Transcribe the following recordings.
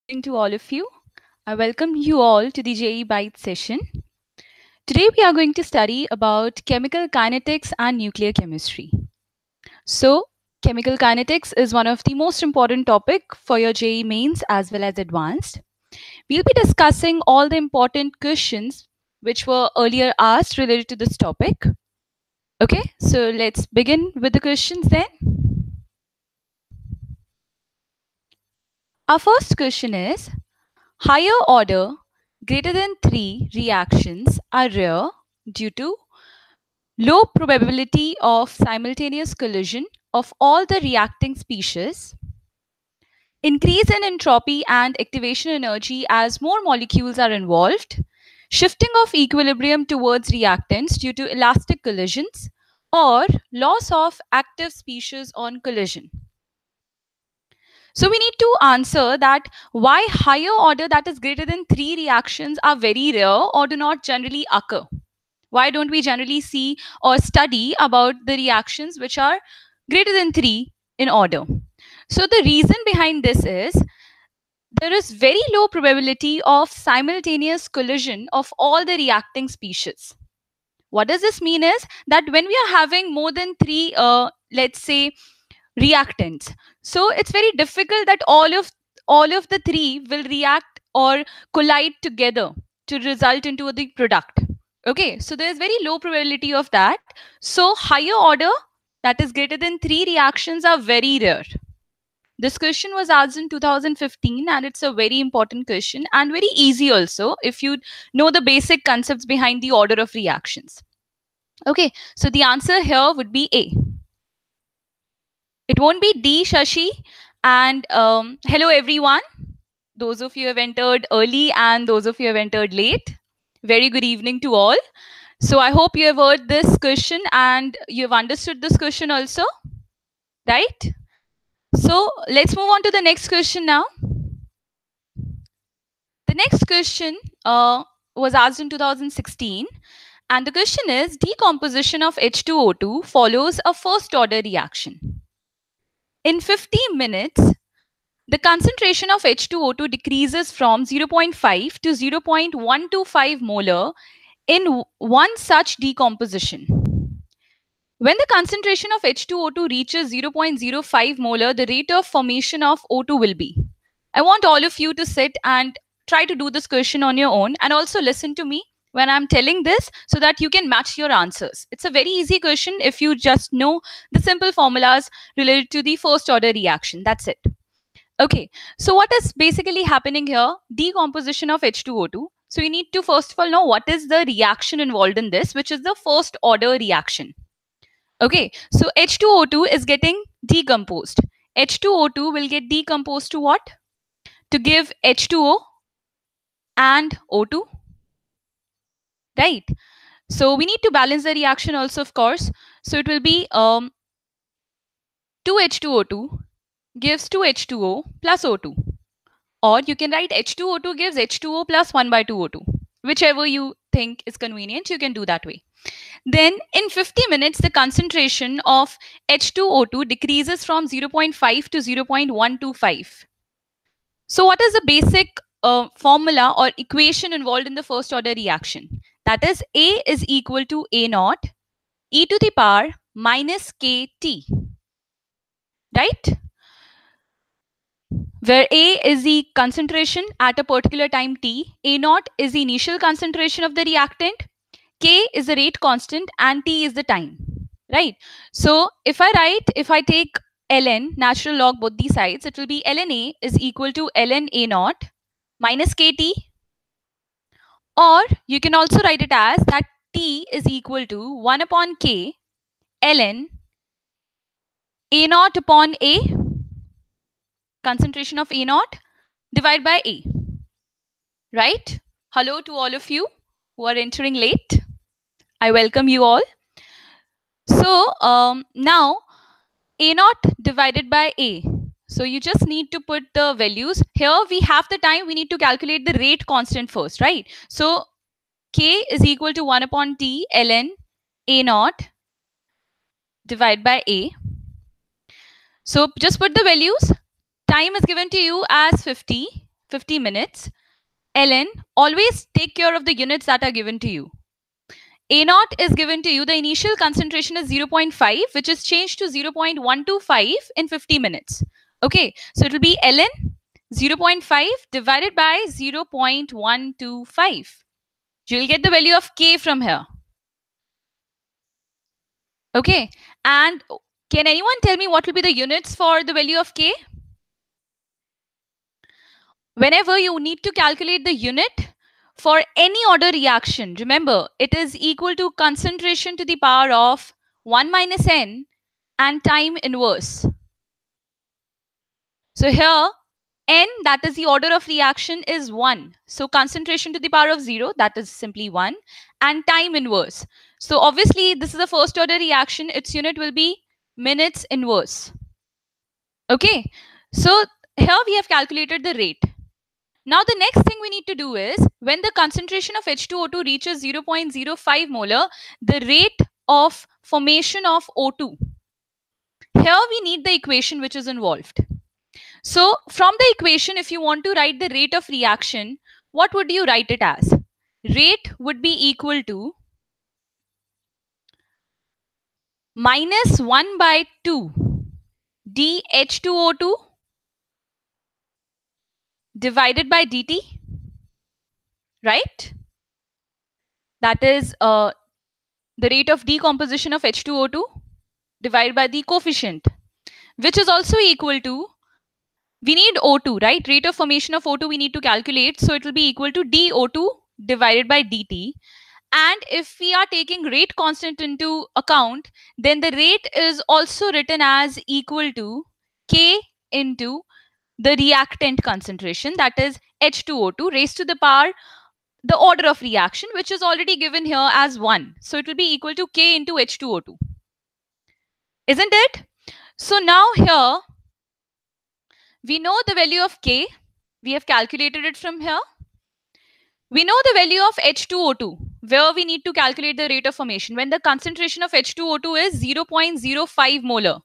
evening to all of you. I welcome you all to the JEE Bytes session. Today we are going to study about chemical kinetics and nuclear chemistry. So, chemical kinetics is one of the most important topic for your JEE mains as well as advanced. We'll be discussing all the important questions which were earlier asked related to this topic. Okay, so let's begin with the questions then. Our first question is, higher order greater than 3 reactions are rare due to low probability of simultaneous collision of all the reacting species, increase in entropy and activation energy as more molecules are involved, shifting of equilibrium towards reactants due to elastic collisions, or loss of active species on collision. So we need to answer that why higher order that is greater than 3 reactions are very rare or do not generally occur. Why don't we generally see or study about the reactions which are greater than 3 in order? So the reason behind this is there is very low probability of simultaneous collision of all the reacting species. What does this mean is that when we are having more than 3, let's say, reactants, so it's very difficult that all of the 3 will react or collide together to result into the product. Okay, so there's very low probability of that. So higher order that is greater than 3 reactions are very rare. This question was asked in 2015 and it's a very important question and very easy also if you know the basic concepts behind the order of reactions. Okay, so the answer here would be A. It won't be D, Shashi. And hello, everyone. Those of you who have entered early and those of you who have entered late. Very good evening to all. So I hope you have heard this question and you have understood this question also. Right? So let's move on to the next question now. The next question was asked in 2016. And the question is, decomposition of H2O2 follows a first order reaction. In 50 minutes, the concentration of H2O2 decreases from 0.5 to 0.125 molar in one such decomposition. When the concentration of H2O2 reaches 0.05 molar, the rate of formation of O2 will be. I want all of you to sit and try to do this question on your own and also listen to me when I'm telling this so that you can match your answers. It's a very easy question if you just know the simple formulas related to the first order reaction. That's it. Okay, so what is basically happening here? Decomposition of H2O2. So we need to first of all know what is the reaction involved in this, which is the first order reaction. Okay, so H2O2 is getting decomposed. H2O2 will get decomposed to what? To give H2O and O2. Right? So we need to balance the reaction also, of course. So it will be 2H2O2 gives 2H2O plus O2. Or you can write H2O2 gives H2O plus 1 by 2O2. Whichever you think is convenient, you can do that way. Then in 50 minutes, the concentration of H2O2 decreases from 0.5 to 0.125. So what is the basic formula or equation involved in the first order reaction? That is A is equal to A naught e to the power minus KT. Right? Where A is the concentration at a particular time t, A naught is the initial concentration of the reactant, K is the rate constant and T is the time, right? So if I take ln, natural log both these sides, it will be ln A is equal to ln A naught minus KT, or you can also write it as that T is equal to 1 upon K ln A naught upon A, concentration of A naught, divided by A, right? Hello to all of you who are entering late. I welcome you all. So now A naught divided by A. So you just need to put the values. Here we have the time, we need to calculate the rate constant first, right? So K is equal to 1 upon T ln A naught divided by A. So just put the values. Time is given to you as 50. 50 minutes. ln, always take care of the units that are given to you. A naught is given to you, the initial concentration is 0.5, which is changed to 0.125 in 50 minutes. Okay, so it will be ln 0.5 divided by 0.125. You'll get the value of K from here. Okay, and can anyone tell me what will be the units for the value of K? Whenever you need to calculate the unit for any order reaction, remember it is equal to concentration to the power of 1 minus n and time inverse. So here n, that is the order of reaction, is 1. So concentration to the power of 0, that is simply 1, and time inverse. So obviously this is a first order reaction, its unit will be minutes inverse. Okay, so here we have calculated the rate. Now the next thing we need to do is, when the concentration of H2O2 reaches 0.05 molar, the rate of formation of O2. Here we need the equation which is involved. So from the equation, if you want to write the rate of reaction, what would you write it as? Rate would be equal to minus 1 by 2 dH2O2 divided by dt, right? That is the rate of decomposition of H2O2 divided by the coefficient, which is also equal to, we need O2, right? Rate of formation of O2 we need to calculate. So it will be equal to dO2 divided by dt. And if we are taking rate constant into account, then the rate is also written as equal to K into the reactant concentration, that is H2O2 raised to the power, the order of reaction, which is already given here as 1. So it will be equal to K into H2O2. Isn't it? So now here, we know the value of K. We have calculated it from here. We know the value of H2O2, where we need to calculate the rate of formation when the concentration of H2O2 is 0.05 molar.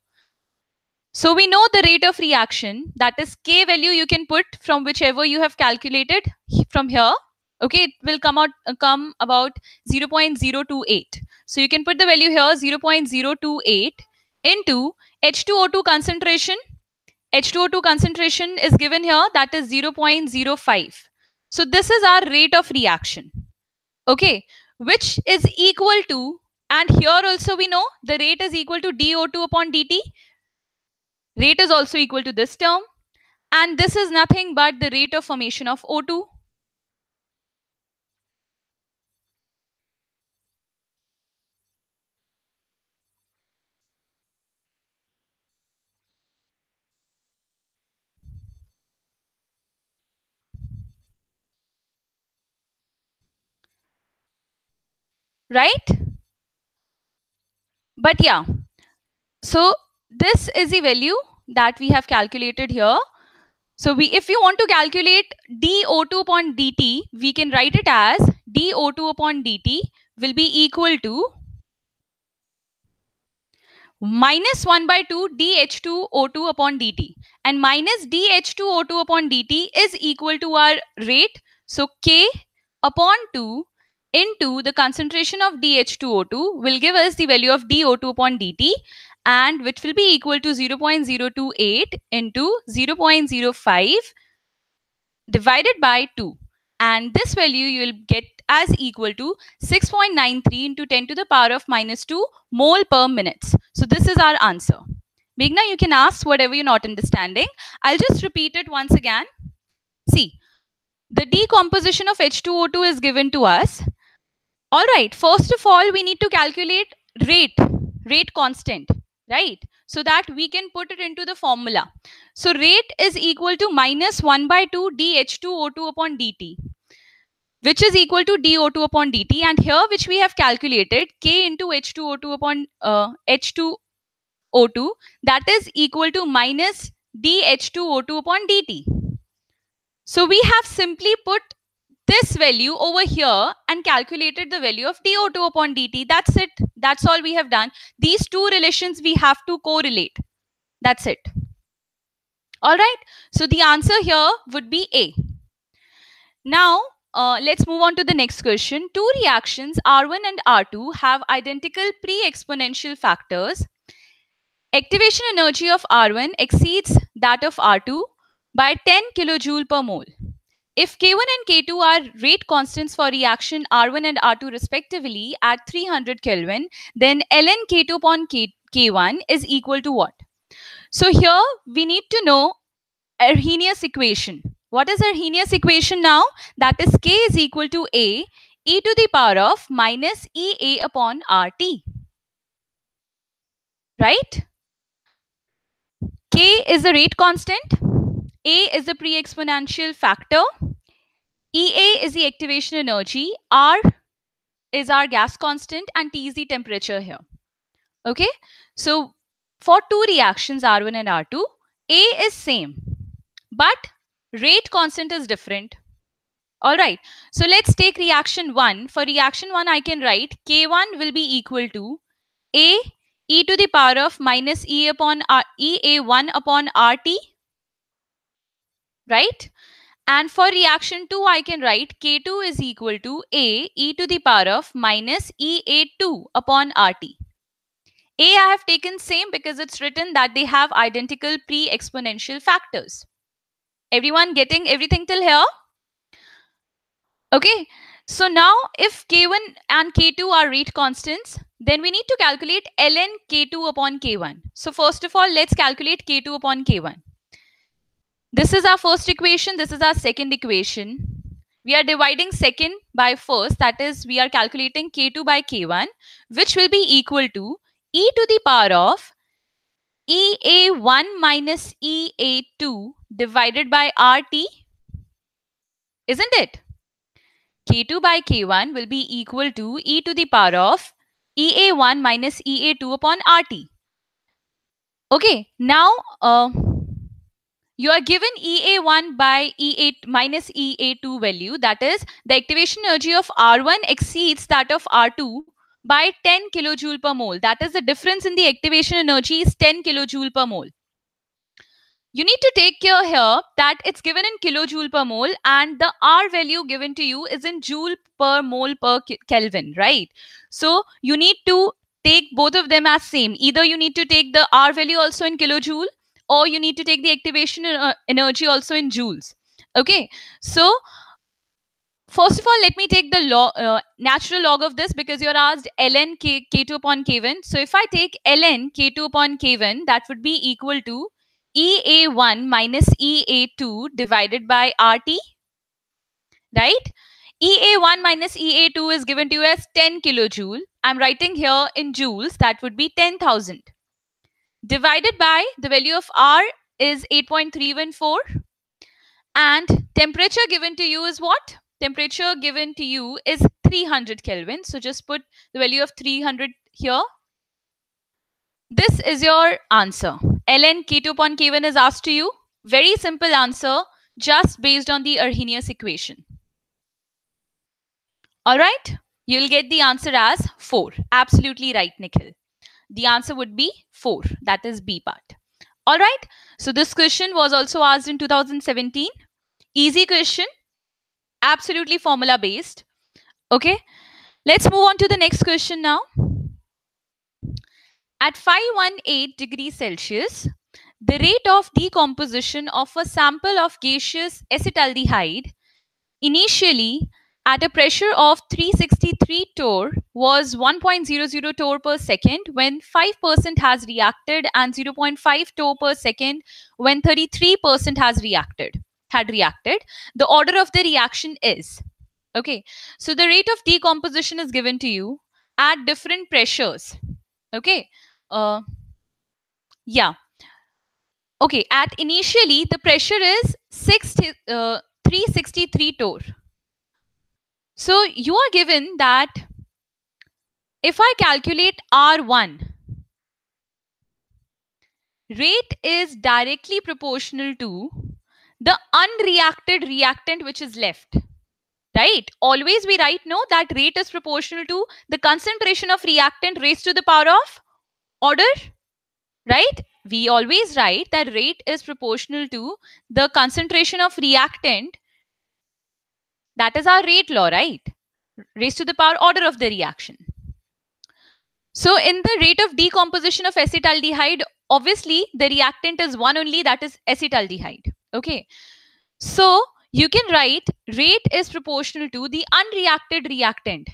So we know the rate of reaction, that is K value you can put from whichever you have calculated from here. Okay, it will come about 0.028. So you can put the value here 0.028 into H2O2 concentration. H2O2 concentration is given here, that is 0.05. So this is our rate of reaction. Okay, which is equal to, and here also we know the rate is equal to dO2 upon dt. Rate is also equal to this term, and this is nothing but the rate of formation of O2. Right? But yeah, so this is the value that we have calculated here. So if you want to calculate dO2 upon dt, we can write it as dO2 upon dt will be equal to minus 1 by 2 dH2O2 upon dt. And minus dH2O2 upon dt is equal to our rate. So K upon 2 into the concentration of dH2O2 will give us the value of dO2 upon dt, and which will be equal to 0.028 into 0.05 divided by 2. And this value you will get as equal to 6.93 into 10 to the power of minus 2 mole per minute. So this is our answer. Meghna, you can ask whatever you're not understanding. I'll just repeat it once again. See, the decomposition of H2O2 is given to us. All right, first of all, we need to calculate rate constant, right? So that we can put it into the formula. So rate is equal to minus 1 by 2 dH2O2 upon dt, which is equal to dO2 upon dt. And here which we have calculated, K into H2O2 upon H2O2, that is equal to minus dH2O2 upon dt. So we have simply put this value over here and calculated the value of dO2 upon dt. That's it. That's all we have done. These two relations we have to correlate. That's it. All right. So the answer here would be A. Now, let's move on to the next question. Two reactions, R1 and R2, have identical pre-exponential factors. Activation energy of R1 exceeds that of R2 by 10 kilojoule per mole. If K1 and K2 are rate constants for reaction R1 and R2 respectively at 300 Kelvin, then ln K2 upon K1 is equal to what? So here we need to know Arrhenius equation. What is Arrhenius equation now? That is K is equal to A e to the power of minus EA upon RT. Right? K is the rate constant. A is the pre-exponential factor. EA is the activation energy. R is our gas constant and T is the temperature here. Okay. So for two reactions R1 and R2, A is same, but rate constant is different. All right. So let's take reaction 1. For reaction 1, I can write K1 will be equal to A e to the power of minus E upon EA1 upon RT. Right? And for reaction 2, I can write K2 is equal to A e to the power of minus EA2 upon RT. A I have taken same because it's written that they have identical pre-exponential factors. Everyone getting everything till here? Okay. So now if K1 and K2 are rate constants, then we need to calculate ln K2 upon K1. So first of all, let's calculate K2 upon K1. This is our first equation. This is our second equation. We are dividing second by first. That is, we are calculating K2 by K1, which will be equal to e to the power of EA1 minus EA2 divided by RT. Isn't it? K2 by K1 will be equal to e to the power of EA1 minus EA2 upon RT. Okay, now you are given EA1 by EA minus EA2 value. That is, the activation energy of R1 exceeds that of R2 by 10 kilojoule per mole. That is, the difference in the activation energy is 10 kilojoule per mole. You need to take care here that it's given in kilojoule per mole and the R value given to you is in joule per mole per Kelvin, right? So you need to take both of them as same. Either you need to take the R value also in kilojoule or you need to take the activation energy also in joules. Okay, so first of all, let me take the natural log of this because you're asked ln K2 upon K1. So if I take ln K2 upon K1, that would be equal to EA1 minus EA2 divided by RT, right? EA1 minus EA2 is given to you as 10 kilojoule. I'm writing here in joules, that would be 10,000. Divided by the value of R is 8.314. And temperature given to you is what? Temperature given to you is 300 Kelvin. So just put the value of 300 here. This is your answer. ln K2 upon K1 is asked to you. Very simple answer, just based on the Arrhenius equation. All right, you will get the answer as 4. Absolutely right, Nikhil. The answer would be 4. That is B part. All right, so this question was also asked in 2017. Easy question, absolutely formula based. Okay, let's move on to the next question now. At 518 degrees Celsius, the rate of decomposition of a sample of gaseous acetaldehyde initially at a pressure of 363 torr was 1.00 torr per second when 5% has reacted and 0.5 torr per second when 33% had reacted. The order of the reaction is. Okay, so the rate of decomposition is given to you at different pressures. Okay, yeah. Okay, at initially the pressure is 363 torr. So you are given that if I calculate R1, rate is directly proportional to the unreacted reactant which is left. Right? Always we write no that rate is proportional to the concentration of reactant raised to the power of order. Right? We always write that rate is proportional to the concentration of reactant That is our rate law, right? Raised to the power order of the reaction. So in the rate of decomposition of acetaldehyde, obviously the reactant is one only, that is acetaldehyde. Okay. So you can write rate is proportional to the unreacted reactant.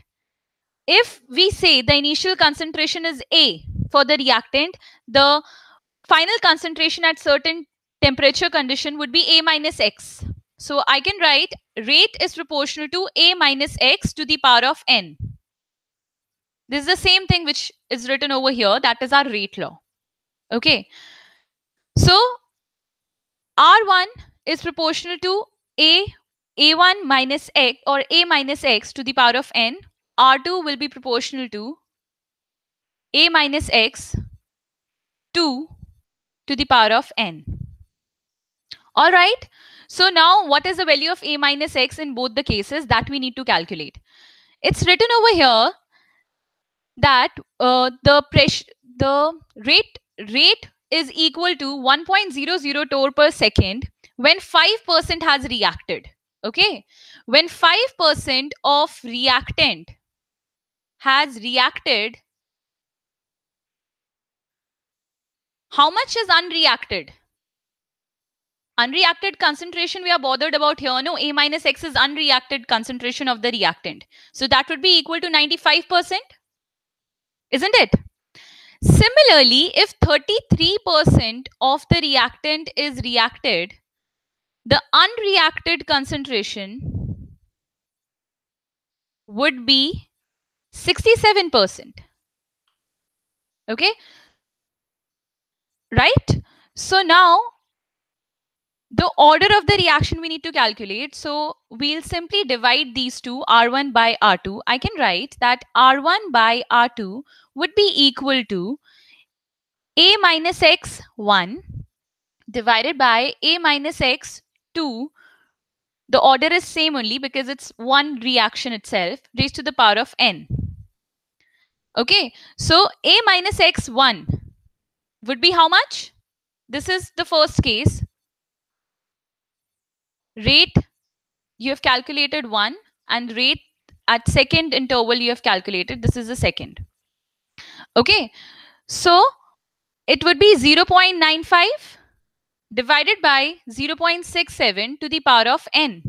If we say the initial concentration is A for the reactant, the final concentration at certain temperature condition would be A minus X. So I can write rate is proportional to A minus X to the power of N. This is the same thing which is written over here. That is our rate law. Okay. So R1 is proportional to A1 minus X or A minus X to the power of N. R2 will be proportional to A minus X 2 to the power of N. All right. So now what is the value of A minus X in both the cases that we need to calculate? It's written over here that the rate is equal to 1.00 torr per second when 5% has reacted. Okay. When 5% of reactant has reacted, how much is unreacted? Unreacted concentration we are bothered about here. No, A minus X is unreacted concentration of the reactant. So that would be equal to 95%. Isn't it? Similarly, if 33% of the reactant is reacted, the unreacted concentration would be 67%. Okay? Right? So now the order of the reaction we need to calculate. So we'll simply divide these two, R1 by R2. I can write that R1 by R2 would be equal to A minus X 1 divided by A minus X 2. The order is same only because it's one reaction itself raised to the power of N. Okay, so A minus X 1 would be how much? This is the first case. Rate you have calculated 1 and rate at second interval you have calculated. This is the second. Okay, so it would be 0.95 divided by 0.67 to the power of N.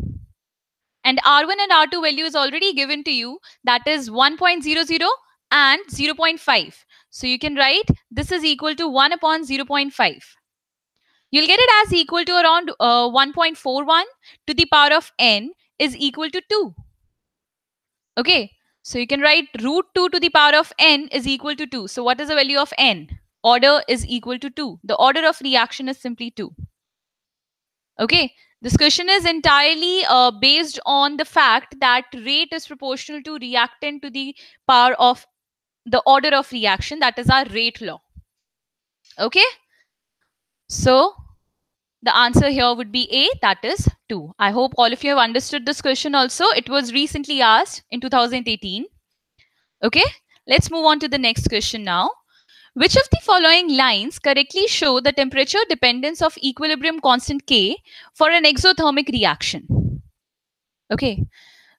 And R1 and R2 value is already given to you. That is 1.00 and 0.5. So you can write this is equal to 1 upon 0.5. You'll get it as equal to around 1.41 to the power of N is equal to 2. Okay, so you can write root 2 to the power of N is equal to 2. So what is the value of N? Order is equal to 2. The order of reaction is simply 2. Okay, this question is entirely based on the fact that rate is proportional to reactant to the power of the order of reaction. That is our rate law. Okay, so the answer here would be A, that is 2. I hope all of you have understood this question also. It was recently asked in 2018. Okay, let's move on to the next question now. Which of the following lines correctly show the temperature dependence of equilibrium constant K for an exothermic reaction? Okay,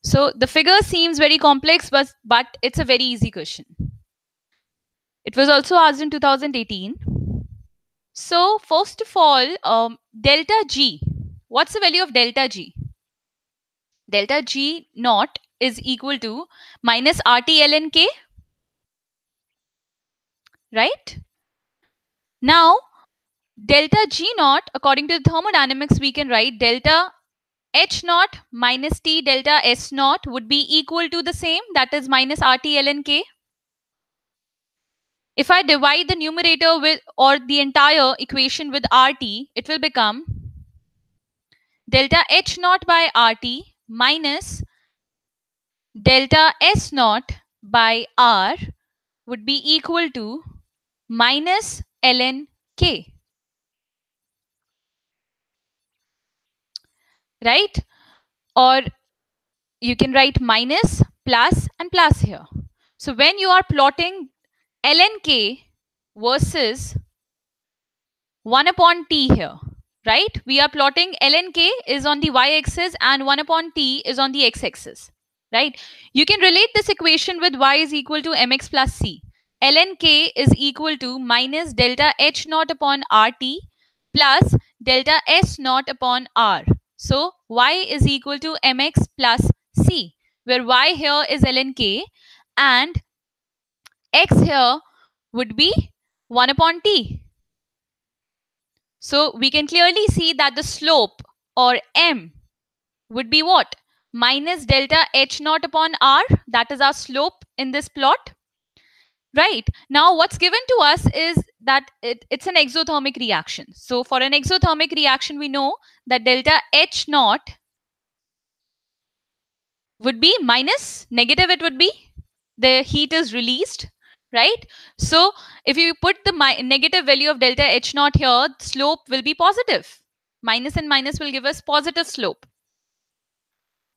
so the figure seems very complex, but it's a very easy question. It was also asked in 2018. So first of all, delta G. What's the value of delta G? Delta G naught is equal to minus RT ln K. Right? Now, delta G naught, according to thermodynamics, we can write delta H naught minus T delta S naught would be equal to the same, that is minus RT ln K. If I divide the numerator with or the entire equation with RT, it will become delta H naught by RT minus delta S naught by R would be equal to minus ln K. Right? Or you can write minus, plus and plus here. So when you are plotting ln K versus 1 upon T here, right? We are plotting ln k is on the y-axis and 1 upon t is on the x-axis, right? You can relate this equation with y is equal to mx plus c. Ln k is equal to minus delta h naught upon rt plus delta s naught upon r. So y is equal to mx plus c, where y here is ln k and x here would be 1 upon t. So we can clearly see that the slope or m would be what? Minus delta h naught upon r. That is our slope in this plot. Right. Now what's given to us is that it's an exothermic reaction. So for an exothermic reaction, we know that delta H naught would be minus, negative it would be. The heat is released, right? So if you put the negative value of delta H naught here, slope will be positive. Minus and minus will give us positive slope.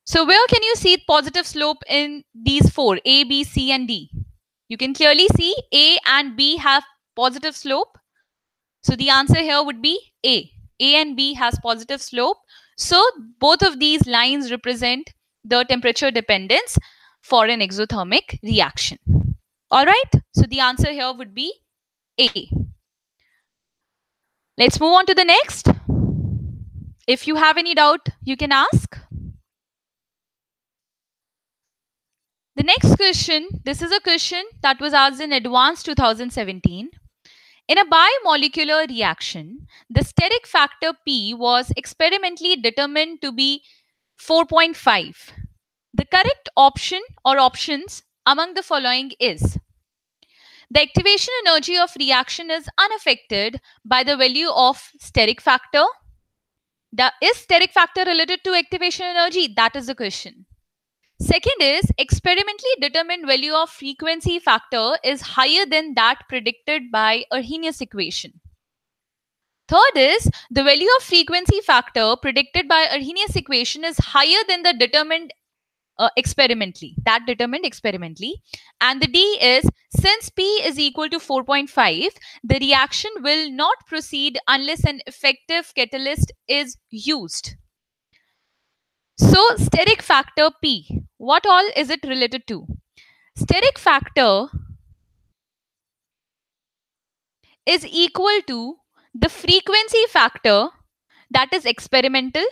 So where can you see positive slope in these four, A, B, C, and D? You can clearly see A and B have positive slope. So the answer here would be A. A and B has positive slope. So both of these lines represent the temperature dependence for an exothermic reaction. All right. So the answer here would be A. Let's move on to the next. If you have any doubt, you can ask. The next question, this is a question that was asked in Advanced 2017. In a biomolecular reaction, the steric factor P was experimentally determined to be 4.5. The correct option or options among the following is: the activation energy of reaction is unaffected by the value of steric factor. Is steric factor related to activation energy? That is the question. Second is, experimentally determined value of frequency factor is higher than that predicted by Arrhenius equation. Third is, the value of frequency factor predicted by Arrhenius equation is higher than the determined experimentally. That determined experimentally. And the D is, since P is equal to 4.5, the reaction will not proceed unless an effective catalyst is used. So steric factor P, what all is it related to? Steric factor is equal to the frequency factor that is experimentally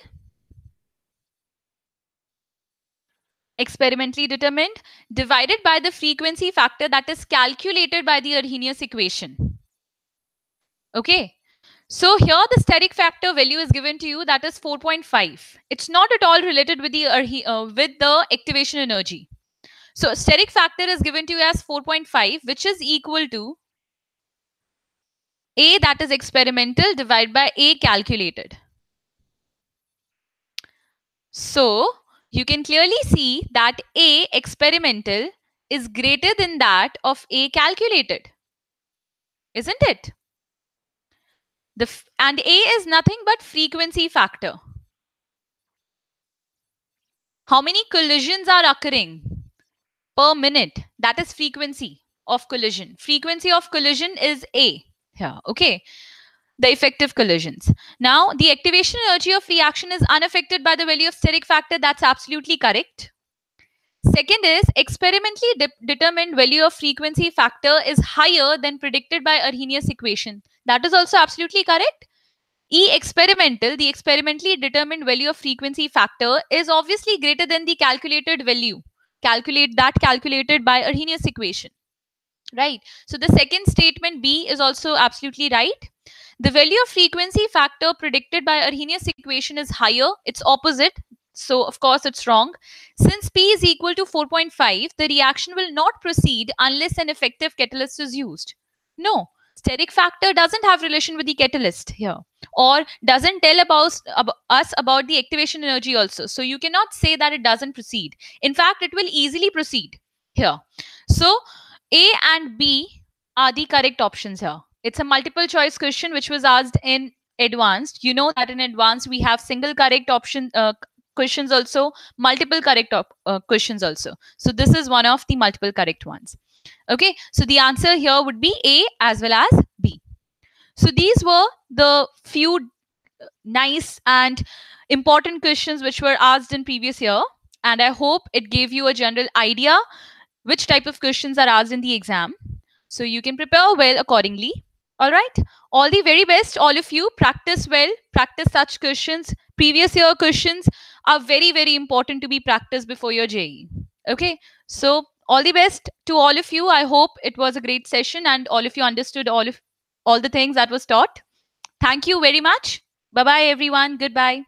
determined divided by the frequency factor that is calculated by the Arrhenius equation. Okay. So here the steric factor value is given to you, that is 4.5. It's not at all related with the activation energy. So steric factor is given to you as 4.5, which is equal to A, that is experimental, divided by A calculated. So you can clearly see that A experimental is greater than that of A calculated, isn't it? And A is nothing but frequency factor. How many collisions are occurring per minute? That is frequency of collision. Frequency of collision is A here, okay? The effective collisions. Now, the activation energy of reaction is unaffected by the value of steric factor. That's absolutely correct. Second is, experimentally determined value of frequency factor is higher than predicted by Arrhenius equation. That is also absolutely correct. E experimental, the experimentally determined value of frequency factor is obviously greater than the calculated value. Calculated by Arrhenius equation. Right. So the second statement B is also absolutely right. The value of frequency factor predicted by Arrhenius equation is higher. It's opposite. So of course it's wrong. Since P is equal to 4.5, the reaction will not proceed unless an effective catalyst is used. No, steric factor doesn't have relation with the catalyst here, or doesn't tell us about the activation energy also. So you cannot say that it doesn't proceed. In fact, it will easily proceed here. So A and B are the correct options here. It's a multiple choice question which was asked in advanced. You know that in advanced we have single correct option questions also, multiple correct questions also. So this is one of the multiple correct ones. Okay, so the answer here would be A as well as B. So these were the few nice and important questions which were asked in previous year, and I hope it gave you a general idea which type of questions are asked in the exam, so you can prepare well accordingly. All right, all the very best, all of you. Practice well, practice such questions. Previous year questions are very, very important to be practiced before your JEE. Okay, so all the best to all of you. I hope it was a great session and all of you understood all the things that was taught. Thank you very much. Bye bye everyone. Goodbye.